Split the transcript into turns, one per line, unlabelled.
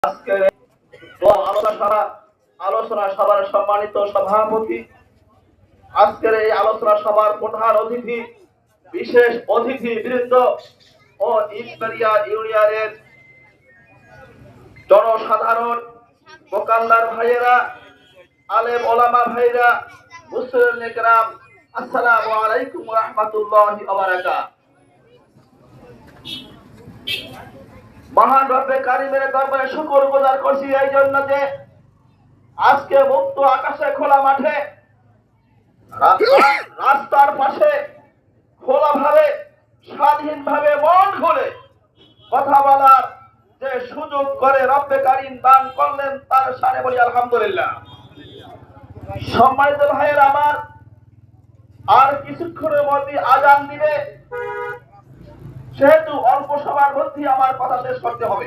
আজকে আলোচনা সভার সম্মানিত সভাপতি, আজকের এই আলোচনা সভার প্রধান অতিথি, বিশেষ অতিথি বৃন্দ ও ইটবাড়িয়া ইউনিয়নের জনসাধারণ, দোকানদার ভাইয়েরা, আলেম ওলামা ভাইরা, মুসলিম کرام, আসসালামু আলাইকুম ওয়া রাহমাতুল্লাহি ওয়া বারাকাতুহু। মহান রব্বে কারিমের দরবারে শুকর গুজার করছি এই জন্য যে আজকে মুক্ত আকাশে খোলা মাঠে রাস্তার পাশে খোলাভাবে স্বাধীনভাবে মন খুলে কথা বলার যে সুযোগ করে রব্বে কারিম দান করলেন, তার শানে বলি আলহামদুলিল্লাহ। সম্মানিত ভাইয়ের আমার, আর কিছুক্ষণের মধ্যে আজান দিবে, সেহেতু অল্প সময়ের মধ্যে আমার কথা শেষ করতে হবে।